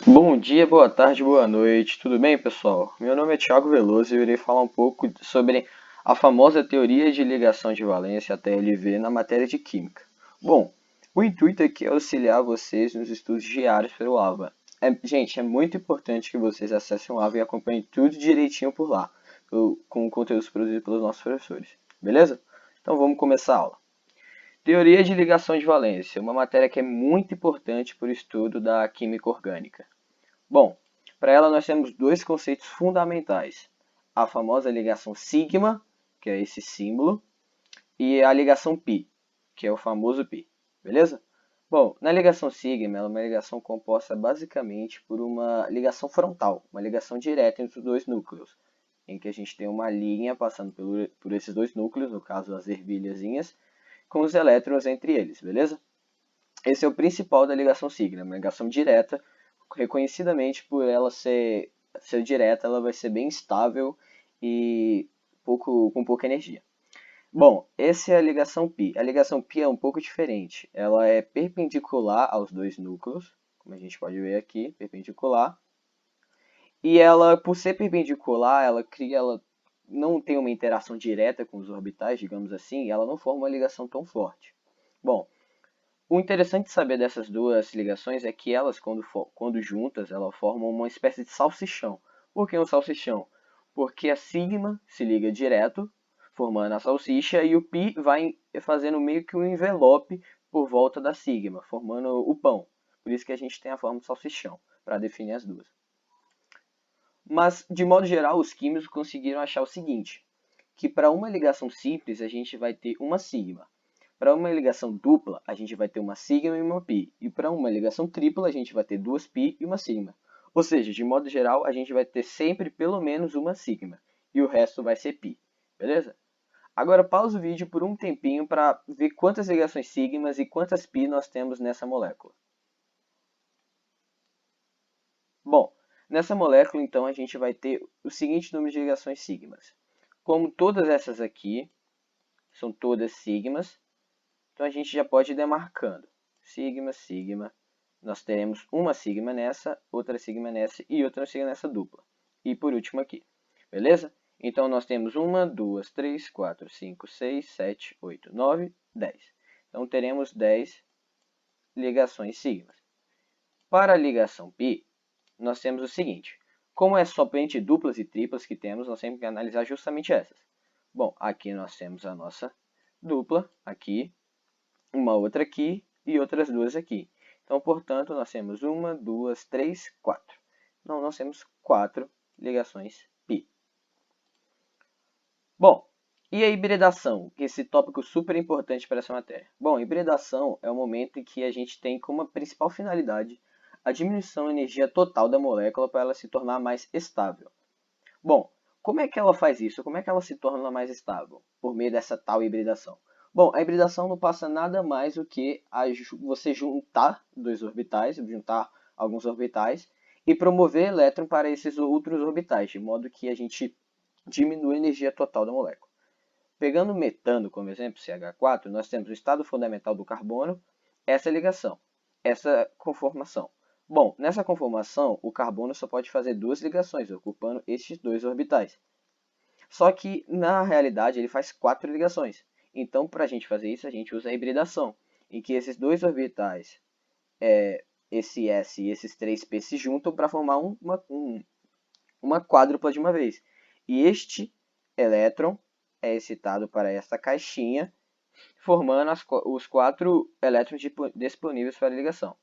Bom dia, boa tarde, boa noite, tudo bem, pessoal? Meu nome é Thiago Veloso e eu irei falar um pouco sobre a famosa teoria de ligação de valência, a TLV, na matéria de Química. Bom, o intuito aqui é auxiliar vocês nos estudos diários pelo AVA. Gente, é muito importante que vocês acessem o AVA e acompanhem tudo direitinho por lá, com conteúdos produzidos pelos nossos professores, beleza? Então vamos começar a aula. Teoria de ligação de valência, uma matéria que é muito importante para o estudo da química orgânica. Bom, para ela nós temos dois conceitos fundamentais. A famosa ligação sigma, que é esse símbolo, e a ligação π, que é o famoso π. Beleza? Bom, na ligação sigma, ela é uma ligação composta basicamente por uma ligação frontal, uma ligação direta entre os dois núcleos, em que a gente tem uma linha passando por esses dois núcleos, no caso as ervilhazinhas, com os elétrons entre eles, beleza? Esse é o principal da ligação sigma, uma ligação direta, reconhecidamente por ela ser direta, ela vai ser bem estável e com pouca energia. Bom, essa é a ligação π. A ligação π é um pouco diferente. Ela é perpendicular aos dois núcleos, como a gente pode ver aqui, perpendicular. E ela, por ser perpendicular, ela não tem uma interação direta com os orbitais, digamos assim, e ela não forma uma ligação tão forte. Bom, o interessante de saber dessas duas ligações é que elas, quando juntas, elas formam uma espécie de salsichão. Por que um salsichão? Porque a sigma se liga direto, formando a salsicha, e o π vai fazendo meio que um envelope por volta da sigma, formando o pão. Por isso que a gente tem a forma de salsichão, para definir as duas. Mas, de modo geral, os químicos conseguiram achar o seguinte, que para uma ligação simples a gente vai ter uma sigma. Para uma ligação dupla, a gente vai ter uma sigma e uma π. E para uma ligação tripla, a gente vai ter duas π e uma sigma. Ou seja, de modo geral, a gente vai ter sempre pelo menos uma sigma. E o resto vai ser π. Beleza? Agora pausa o vídeo por um tempinho para ver quantas ligações sigmas e quantas π nós temos nessa molécula. Bom, nessa molécula, então, a gente vai ter o seguinte número de ligações sigmas. Como todas essas aqui são todas sigmas, então a gente já pode ir demarcando. Sigma, sigma. Nós teremos uma sigma nessa, outra sigma nessa e outra sigma nessa dupla. E por último aqui. Beleza? Então nós temos 1, 2, 3, 4, 5, 6, 7, 8, 9, 10. Então teremos 10 ligações sigmas. Para a ligação π, nós temos o seguinte. Como é somente duplas e triplas que temos, nós temos que analisar justamente essas. Bom, aqui nós temos a nossa dupla, aqui, uma outra aqui e outras duas aqui. Então, portanto, nós temos 1, 2, 3, 4. Então, nós temos 4 ligações π. Bom, e a hibridação? Esse tópico super importante para essa matéria. Bom, hibridação é o momento em que a gente tem como principal finalidade a diminuição da energia total da molécula para ela se tornar mais estável. Bom, como é que ela faz isso? Como é que ela se torna mais estável? Por meio dessa tal hibridação. Bom, a hibridação não passa nada mais do que você juntar dois orbitais, juntar alguns orbitais, e promover elétron para esses outros orbitais, de modo que a gente diminui a energia total da molécula. Pegando o metano como exemplo, CH4, nós temos o estado fundamental do carbono, essa ligação, essa conformação. Bom, nessa conformação, o carbono só pode fazer duas ligações, ocupando estes dois orbitais. Só que, na realidade, ele faz 4 ligações. Então, para a gente fazer isso, a gente usa a hibridação, em que esses dois orbitais, esse S e esses 3P se juntam para formar uma quádrupla de uma vez. E este elétron é excitado para esta caixinha, formando os 4 elétrons disponíveis para a ligação.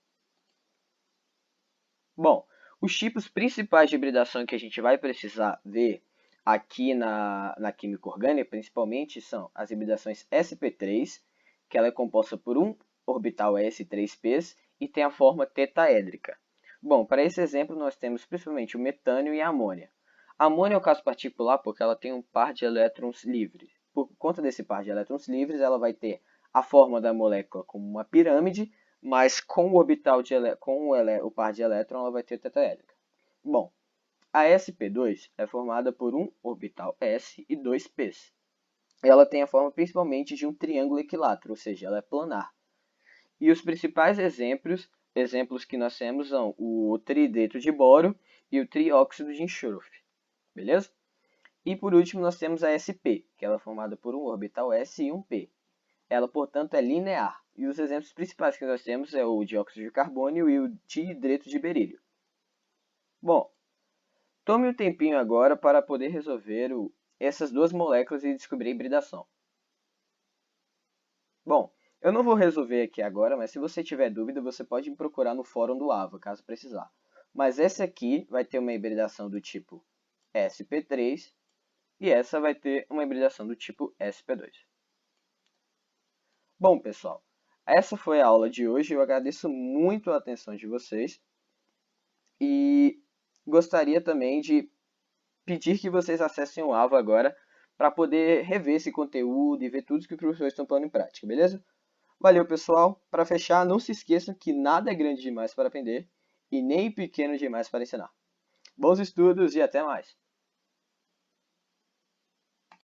Bom, os tipos principais de hibridação que a gente vai precisar ver aqui na química orgânica, principalmente, são as hibridações sp3, que ela é composta por um orbital s e 3p's e tem a forma tetaédrica. Bom, para esse exemplo, nós temos principalmente o metânio e a amônia. A amônia é o caso particular porque ela tem um par de elétrons livres. Por conta desse par de elétrons livres, ela vai ter a forma da molécula como uma pirâmide, mas com o orbital o par de elétrons, ela vai ter tetaédrica. Bom, a sp2 é formada por um orbital s e 2 p's. Ela tem a forma principalmente de um triângulo equilátero, ou seja, ela é planar. E os principais exemplos exemplos que nós temos são o tridreto de boro e o trióxido de enxofre, beleza? E por último nós temos a sp, que ela é formada por um orbital s e um p. Ela, portanto, é linear. E os exemplos principais que nós temos é o dióxido de carbono e o dihidreto de berílio. Bom, tome um tempinho agora para poder resolver essas duas moléculas e descobrir a hibridação. Bom, eu não vou resolver aqui agora, mas se você tiver dúvida, você pode me procurar no fórum do AVA, caso precisar. Mas essa aqui vai ter uma hibridação do tipo sp3 e essa vai ter uma hibridação do tipo sp2. Bom, pessoal, essa foi a aula de hoje. Eu agradeço muito a atenção de vocês e gostaria também de pedir que vocês acessem o AVA agora para poder rever esse conteúdo e ver tudo que os professores estão pondo em prática, beleza? Valeu, pessoal. Para fechar, não se esqueçam que nada é grande demais para aprender e nem pequeno demais para ensinar. Bons estudos e até mais!